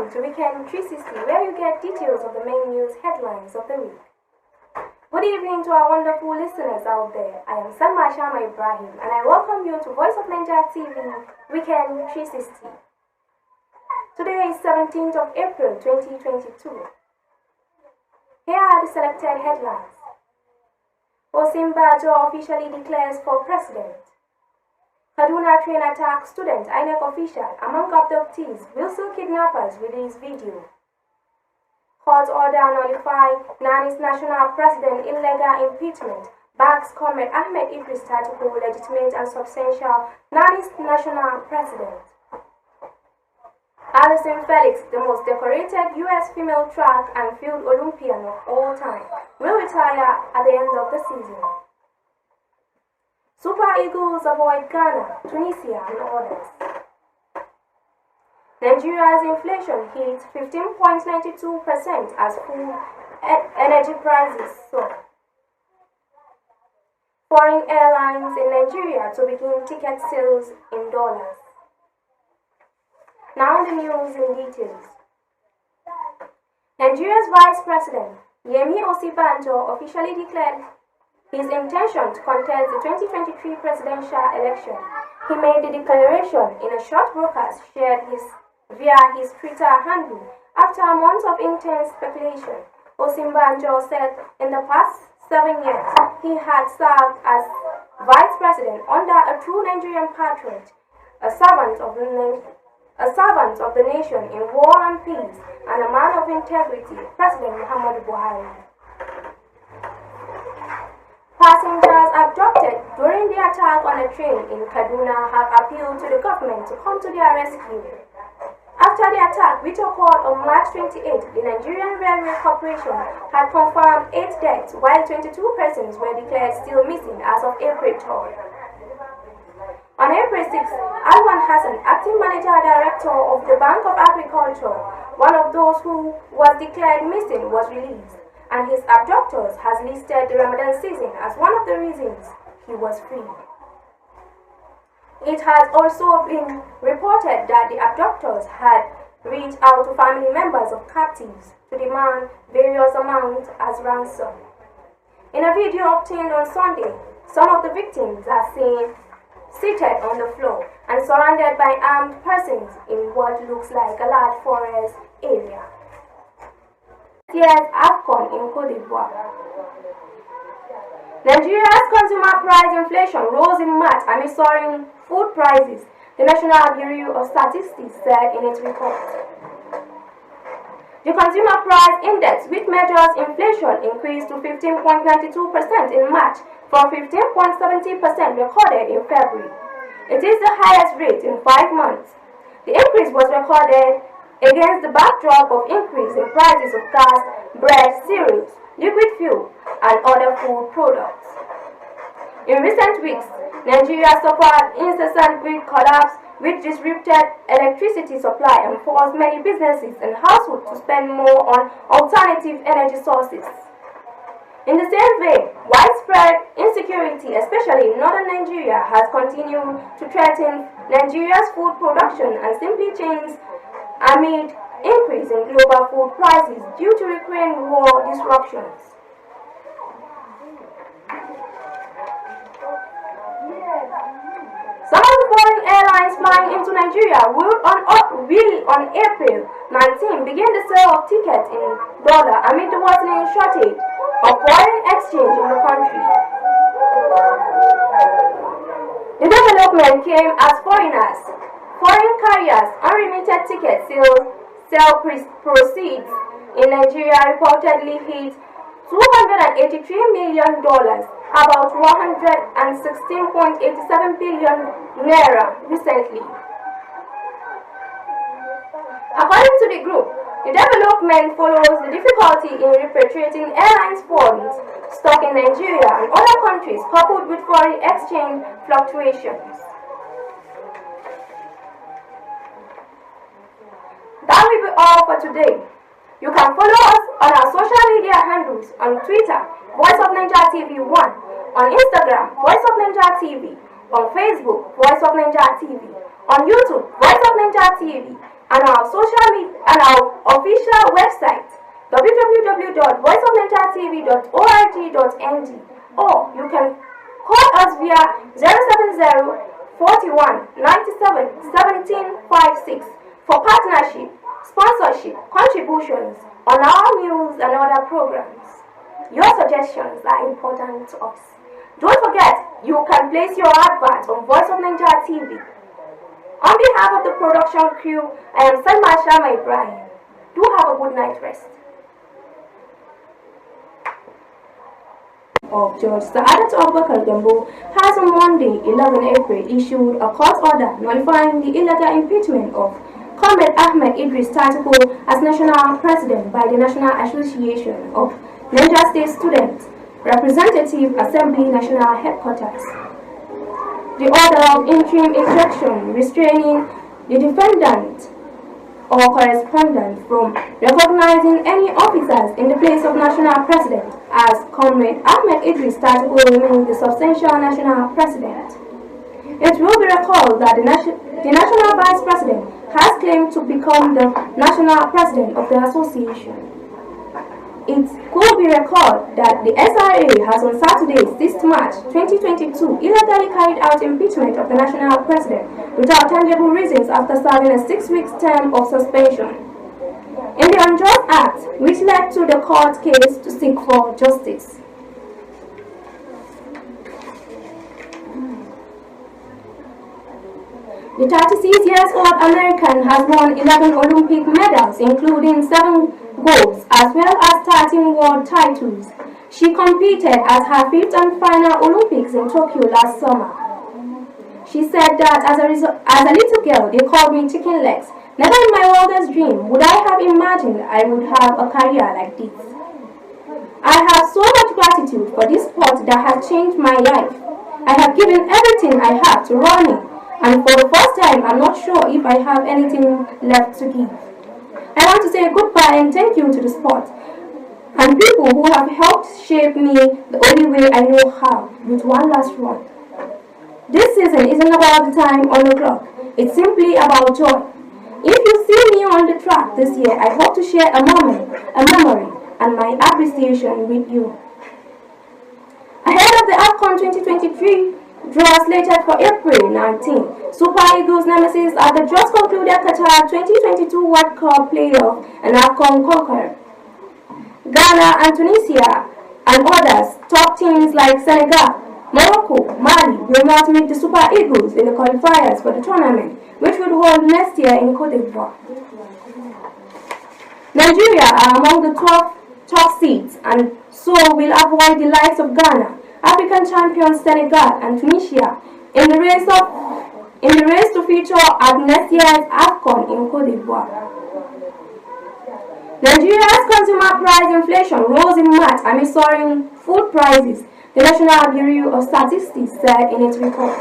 Welcome to Weekend 360, where you get details of the main news headlines of the week. Good evening to our wonderful listeners out there. I am Salma Shama Ibrahim, and I welcome you to Voice of Niger TV Weekend 360. Today is 17th of April 2022. Here are the selected headlines. Osimbajo officially declares for president. Kaduna train attack student INEC official among abductees. Wilson kidnappers release video. Court order nullify Nani's national president illegal impeachment. Backs Comrade Ahmed Idris Tatuku legitimate and substantial Nani's national president. Alison Felix, the most decorated U.S. female track and field Olympian of all time, will retire at the end of the season. Super Eagles avoid Ghana, Tunisia, and others. Nigeria's inflation hit 15.92% as food energy prices soar. Foreign airlines in Nigeria to begin ticket sales in dollars. Now the news in details. Nigeria's Vice President, Yemi Osinbajo, officially declared his intention to contest the 2023 presidential election. He made the declaration in a short broadcast shared via his Twitter handle after a month of intense speculation. Osinbajo said in the past 7 years he had served as vice president under a true Nigerian patriot, a servant of the nation in war and peace, and a man of integrity, President Muhammadu Buhari. Passengers abducted during the attack on a train in Kaduna have appealed to the government to come to their rescue. After the attack, which occurred on March 28, the Nigerian Railway Corporation had confirmed 8 deaths, while 22 persons were declared still missing as of April 3rd. On April 6, Alwan Hassan, acting manager director of the Bank of Agriculture, one of those who was declared missing, was released, and his abductors has listed the Ramadan season as one of the reasons he was freed. It has also been reported that the abductors had reached out to family members of captives to demand various amounts as ransom. In a video obtained on Sunday, some of the victims are seen seated on the floor and surrounded by armed persons in what looks like a large forest area. Here's AFCON in Cote d'Ivoire. Nigeria's consumer price inflation rose in March amid soaring food prices, the National Bureau of Statistics said in its report. The Consumer Price Index, which measures inflation, increased to 15.92% in March from 15.70% recorded in February. It is the highest rate in 5 months. The increase was recorded against the backdrop of increase in prices of gas, bread, cereals, liquid fuel, and other food products. In recent weeks, Nigeria suffered incessant grid collapse, which disrupted electricity supply and forced many businesses and households to spend more on alternative energy sources. In the same vein, widespread insecurity, especially in northern Nigeria, has continued to threaten Nigeria's food production and simply chains amid increase in global food prices due to Ukraine war disruptions. Some of the foreign airlines flying into Nigeria will on April 19 begin the sale of tickets in dollar amid the worsening shortage of foreign exchange in the country. The development came as foreign carriers' unremitted ticket sale proceeds in Nigeria reportedly hit $283 million, about 116.87 billion naira recently. According to the group, the development follows the difficulty in repatriating airlines funds stuck in Nigeria and other countries, coupled with foreign exchange fluctuations. That will be all for today. You can follow us on our social media handles on Twitter, Voice of Niger TV 1, on Instagram, Voice of Niger TV, on Facebook, Voice of Niger TV, on YouTube, Voice of Niger TV, and our social media and our official website www.voiceofnigertv.org.ng, or you can call us via 070 41 97 17 56 for partnership, sponsorship, contributions on our news and other programs. Your suggestions are important to us. Don't forget, you can place your advert on Voice of Niger TV. On behalf of the production crew, I am Salma Shama Ibrahim. Do have a good night rest. Of Judge Saadat Abubakar Gambo has on Monday, 11 April, issued a court order nullifying the illegal impeachment of Comrade Ahmed Idris Tatiku as National President by the National Association of Niger State Students Representative Assembly National Headquarters. The order of interim injunction restraining the defendant or correspondent from recognizing any officers in the place of National President as Comrade Ahmed Idris Tatiku remains the substantial National President. It will be recalled that the National Vice President has claimed to become the National President of the Association. It could be recalled that the SRA has on Saturday, 6th March 2022, illegally carried out impeachment of the National President without tangible reasons after serving a 6-week term of suspension. In the Unjust Act, which led to the court case to seek for justice. The 36-year-old American has won 11 Olympic medals, including 7 golds, as well as 13 world titles. She competed at her 5th and final Olympics in Tokyo last summer. She said that as a little girl, they called me chicken legs. Never in my wildest dream would I have imagined I would have a career like this. I have so much gratitude for this sport that has changed my life. I have given everything I have to running, and for the first time, I'm not sure if I have anything left to give. I want to say goodbye and thank you to the sport and people who have helped shape me the only way I know how, with one last run. This season isn't about the time on the clock, it's simply about joy. If you see me on the track this year, I hope to share a moment, a memory, and my appreciation with you. Ahead of the AFCON 2023 draw slated for April 19, Super Eagles nemesis at the just concluded Qatar 2022 World Cup playoff and AFCON conqueror. Ghana and Tunisia and others top teams like Senegal, Morocco, Mali will not meet the Super Eagles in the qualifiers for the tournament, which will hold next year in Cote d'Ivoire. Nigeria are among the 12 top seeds and so will avoid the likes of Ghana, African champions Senegal and Tunisia in the race to feature at next year's AFCON in Cote d'Ivoire. Nigeria's consumer price inflation rose in March amid soaring food prices, the National Bureau of Statistics said in its report.